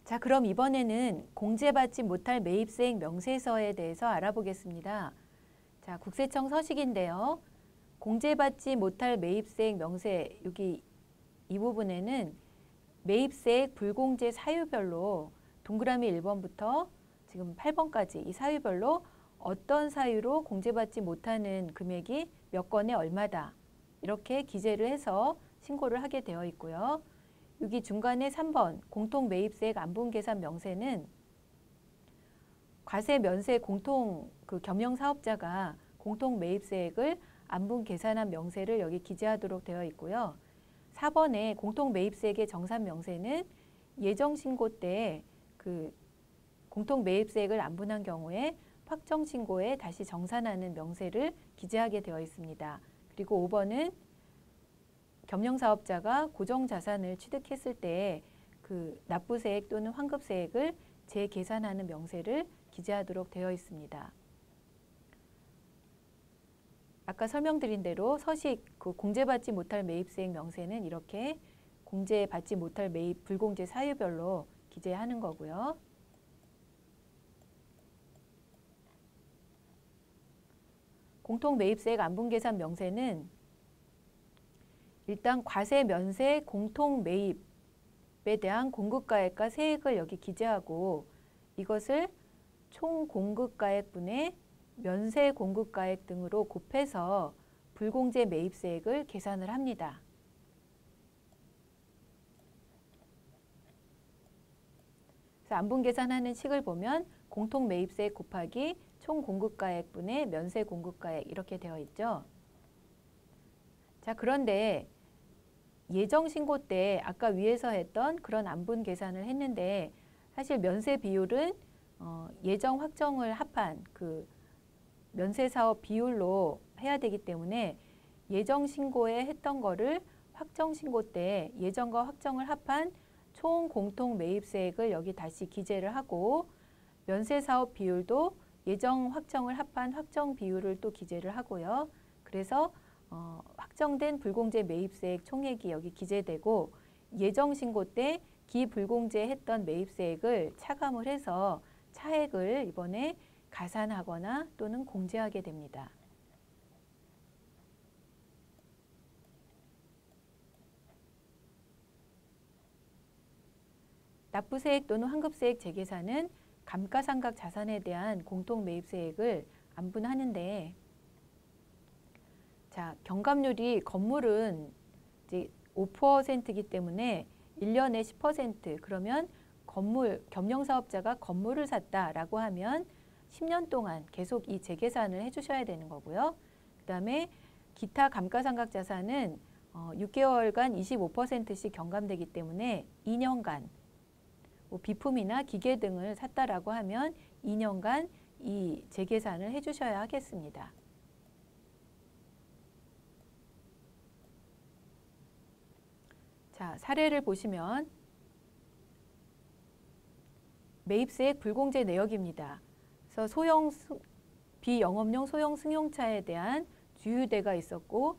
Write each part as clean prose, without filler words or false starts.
자, 그럼 이번에는 공제받지 못할 매입세액 명세서에 대해서 알아보겠습니다. 자, 국세청 서식인데요. 공제받지 못할 매입세액 명세, 여기 이 부분에는 매입세액 불공제 사유별로 동그라미 1번부터 지금 8번까지 이 사유별로 어떤 사유로 공제받지 못하는 금액이 몇 건에 얼마다 이렇게 기재를 해서 신고를 하게 되어 있고요. 여기 중간에 3번 공통매입세액 안분계산 명세는 과세 면세 공통 겸용사업자가 공통매입세액을 안분계산한 명세를 여기 기재하도록 되어 있고요. 4번에 공통매입세액의 정산 명세는 예정신고 때 공통매입세액을 안분한 경우에 확정신고에 다시 정산하는 명세를 기재하게 되어 있습니다. 그리고 5번은 겸용사업자가 고정자산을 취득했을 때 납부세액 또는 환급세액을 재계산하는 명세를 기재하도록 되어 있습니다. 아까 설명드린 대로 서식 공제받지 못할 매입세액 명세는 이렇게 공제받지 못할 매입 불공제 사유별로 기재하는 거고요. 공통매입세액 안분계산 명세는 일단 과세 면세 공통매입에 대한 공급가액과 세액을 여기 기재하고 이것을 총 공급가액분의 면세 공급가액 등으로 곱해서 불공제 매입세액을 계산을 합니다. 그래서 안분계산하는 식을 보면 공통매입세액 곱하기 총 공급가액분의 면세 공급가액 이렇게 되어 있죠. 자, 그런데 예정신고 때 아까 위에서 했던 그런 안분 계산을 했는데 사실 면세 비율은 예정 확정을 합한 면세사업 비율로 해야 되기 때문에 예정신고에 했던 거를 확정신고 때 예정과 확정을 합한 총 공통매입세액을 여기 다시 기재를 하고 면세사업 비율도 예정 확정을 합한 확정 비율을 또 기재를 하고요. 그래서 확정된 불공제 매입세액 총액이 여기 기재되고 예정신고 때 기불공제 했던 매입세액을 차감을 해서 차액을 이번에 가산하거나 또는 공제하게 됩니다. 납부세액 또는 환급세액 재계산은 감가상각 자산에 대한 공통매입세액을 안분하는데 자, 경감률이 건물은 이제 5%이기 때문에 1년에 10% 그러면 겸용사업자가 건물을 샀다라고 하면 10년 동안 계속 이 재계산을 해주셔야 되는 거고요. 그 다음에 기타 감가상각 자산은 6개월간 25%씩 경감되기 때문에 2년간 비품이나 기계 등을 샀다라고 하면 2년간 이 재계산을 해주셔야 하겠습니다. 자, 사례를 보시면 매입세액 불공제 내역입니다. 그래서 비영업용 소형 승용차에 대한 주유대가 있었고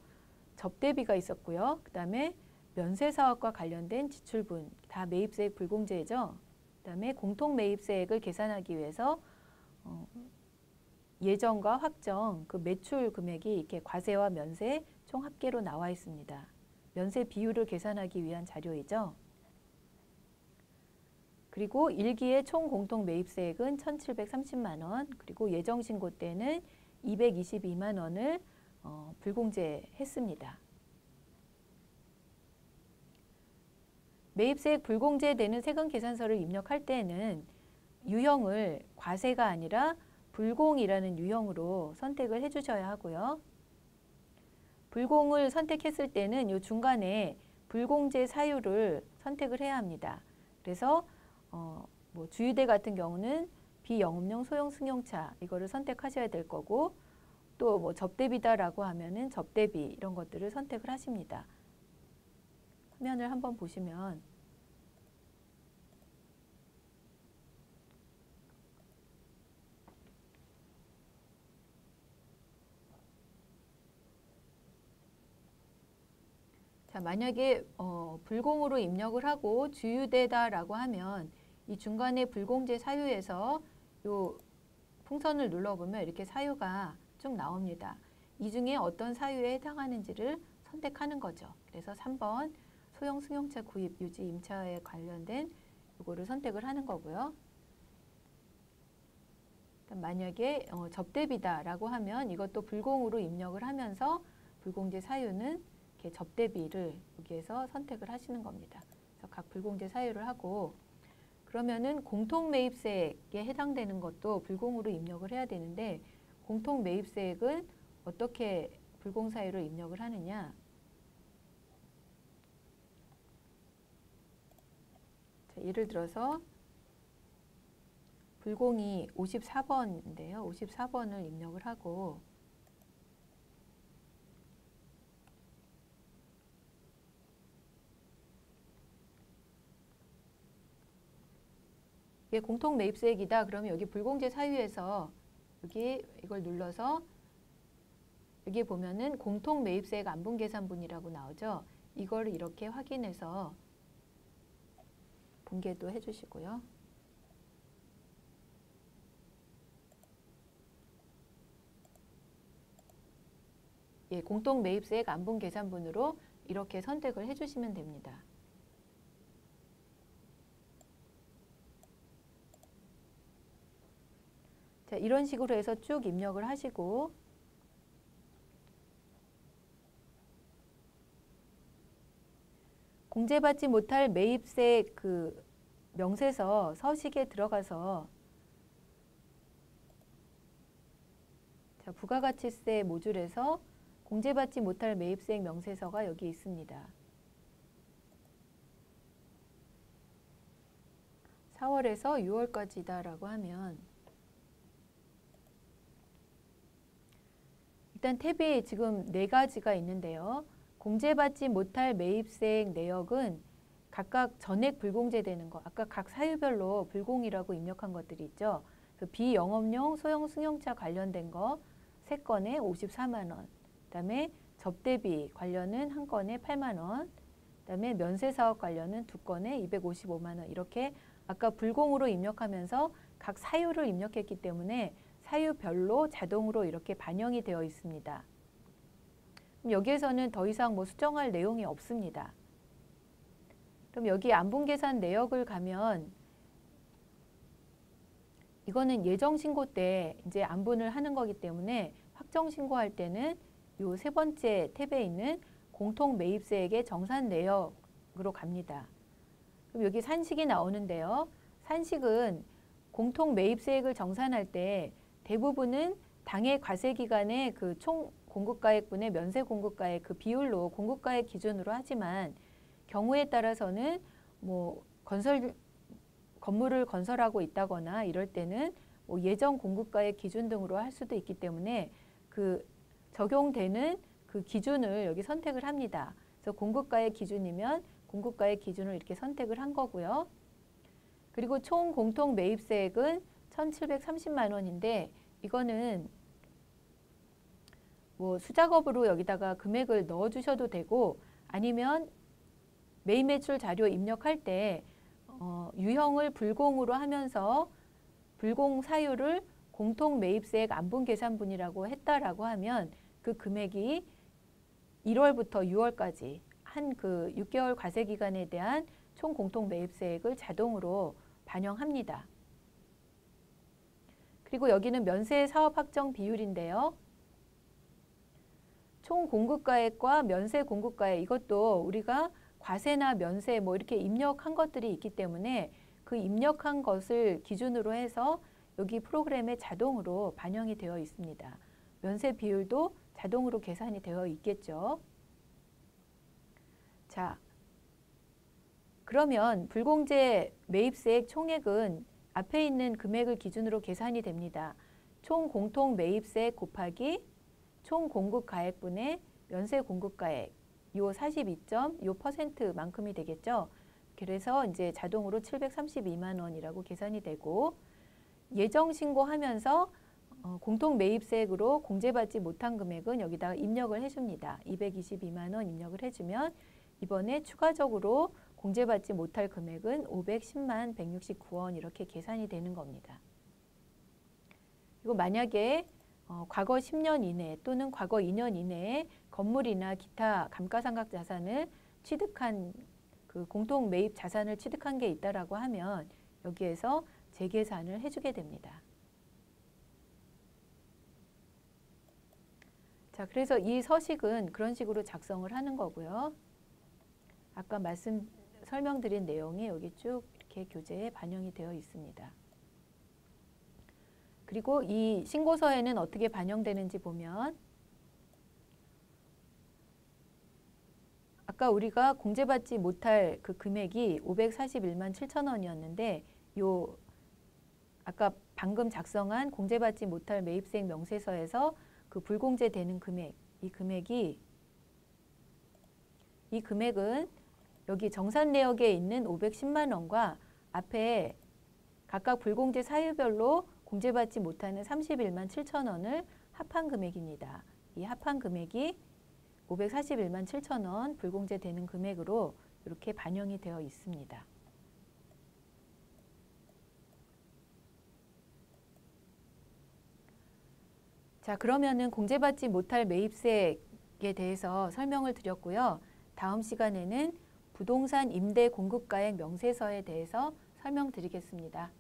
접대비가 있었고요. 그 다음에 면세사업과 관련된 지출분 다 매입세액 불공제죠. 그 다음에 공통매입세액을 계산하기 위해서 예정과 확정 매출 금액이 이렇게 과세와 면세 총 합계로 나와 있습니다. 면세 비율을 계산하기 위한 자료이죠. 그리고 1기의 총 공통 매입세액은 1,730만 원, 그리고 예정신고 때는 222만 원을 불공제했습니다. 매입세액 불공제되는 세금 계산서를 입력할 때에는 유형을 과세가 아니라 불공이라는 유형으로 선택을 해주셔야 하고요. 불공을 선택했을 때는 이 중간에 불공제 사유를 선택을 해야 합니다. 그래서 주유대 같은 경우는 비영업용 소형 승용차 이거를 선택하셔야 될 거고 또 접대비다라고 하면은 접대비 이런 것들을 선택을 하십니다. 화면을 한번 보시면 자, 만약에 불공으로 입력을 하고 주유대다라고 하면 이 중간에 불공제 사유에서 요 풍선을 눌러보면 이렇게 사유가 쭉 나옵니다. 이 중에 어떤 사유에 해당하는지를 선택하는 거죠. 그래서 3번 소형 승용차 구입, 유지, 임차에 관련된 요거를 선택을 하는 거고요. 만약에 접대비다라고 하면 이것도 불공으로 입력을 하면서 불공제 사유는 이렇게 접대비를 여기에서 선택을 하시는 겁니다. 그래서 각 불공제 사유를 하고 그러면은 공통매입세액에 해당되는 것도 불공으로 입력을 해야 되는데 공통매입세액은 어떻게 불공사유로 입력을 하느냐. 자, 예를 들어서 불공이 54번인데요. 54번을 입력을 하고 이게 공통매입세액이다. 그러면 여기 불공제 사유에서 여기 이걸 눌러서 여기 보면은 공통매입세액 안분계산분이라고 나오죠. 이걸 이렇게 확인해서 분계도 해주시고요. 예, 공통매입세액 안분계산분으로 이렇게 선택을 해주시면 됩니다. 자, 이런 식으로 해서 쭉 입력을 하시고 공제받지 못할 매입세 그 명세서 서식에 들어가서 자, 부가가치세 모듈에서 공제받지 못할 매입세액 명세서가 여기 있습니다. 4월에서 6월까지다라고 하면 일단 탭이 지금 4가지가 있는데요. 공제받지 못할 매입세액 내역은 각각 전액 불공제되는 거, 아까 각 사유별로 불공이라고 입력한 것들이 있죠. 그래서 비영업용 소형 승용차 관련된 거 3건에 54만 원, 그다음에 접대비 관련은 1건에 8만 원, 그다음에 면세사업 관련은 2건에 255만 원 이렇게 아까 불공으로 입력하면서 각 사유를 입력했기 때문에 사유별로 자동으로 이렇게 반영이 되어 있습니다. 그럼 여기에서는 더 이상 뭐 수정할 내용이 없습니다. 그럼 여기 안분계산 내역을 가면 이거는 예정신고 때 이제 안분을 하는 거기 때문에 확정신고할 때는 요 3번째 탭에 있는 공통매입세액의 정산 내역으로 갑니다. 그럼 여기 산식이 나오는데요. 산식은 공통매입세액을 정산할 때 대부분은 당해 과세기간의 그 총 공급가액분의 면세 공급가액 그 비율로 공급가액 기준으로 하지만 경우에 따라서는 뭐 건물을 건설하고 있다거나 이럴 때는 뭐 예정 공급가액 기준 등으로 할 수도 있기 때문에 그 적용되는 그 기준을 여기 선택을 합니다. 그래서 공급가액 기준이면 공급가액 기준을 이렇게 선택을 한 거고요. 그리고 총 공통 매입세액은 1,730만 원인데 이거는 뭐 수작업으로 여기다가 금액을 넣어 주셔도 되고 아니면 매입매출 자료 입력할 때 유형을 불공으로 하면서 불공 사유를 공통매입세액 안분계산분이라고 했다라고 하면 그 금액이 1월부터 6월까지 한 그 6개월 과세기간에 대한 총 공통매입세액을 자동으로 반영합니다. 그리고 여기는 면세 사업 확정 비율인데요. 총 공급가액과 면세 공급가액 이것도 우리가 과세나 면세 뭐 이렇게 입력한 것들이 있기 때문에 그 입력한 것을 기준으로 해서 여기 프로그램에 자동으로 반영이 되어 있습니다. 면세 비율도 자동으로 계산이 되어 있겠죠. 자, 그러면 불공제 매입세액 총액은 앞에 있는 금액을 기준으로 계산이 됩니다. 총 공통 매입세액 곱하기 총 공급가액분의 면세 공급가액 요 42.5%만큼이 되겠죠. 그래서 이제 자동으로 732만 원이라고 계산이 되고 예정 신고하면서 공통 매입세액으로 공제받지 못한 금액은 여기다가 입력을 해줍니다. 222만 원 입력을 해주면 이번에 추가적으로 공제받지 못할 금액은 510만 169원 이렇게 계산이 되는 겁니다. 이거 만약에 과거 10년 이내 또는 과거 2년 이내에 건물이나 기타 감가상각 자산을 취득한 그 공통 매입 자산을 취득한 게 있다라고 하면 여기에서 재계산을 해주게 됩니다. 자, 그래서 이 서식은 그런 식으로 작성을 하는 거고요. 아까 설명드린 내용이 여기 쭉 이렇게 교재에 반영이 되어 있습니다. 그리고 이 신고서에는 어떻게 반영되는지 보면 아까 우리가 공제받지 못할 그 금액이 541만 7천 원이었는데 요 아까 방금 작성한 공제받지 못할 매입세액 명세서에서 그 불공제되는 금액, 이 금액은 여기 정산 내역에 있는 510만 원과 앞에 각각 불공제 사유별로 공제받지 못하는 31만 7천 원을 합한 금액입니다. 이 합한 금액이 541만 7천 원 불공제되는 금액으로 이렇게 반영이 되어 있습니다. 자, 그러면은 공제받지 못할 매입세액에 대해서 설명을 드렸고요. 다음 시간에는 부동산 임대 공급가액 명세서에 대해서 설명드리겠습니다.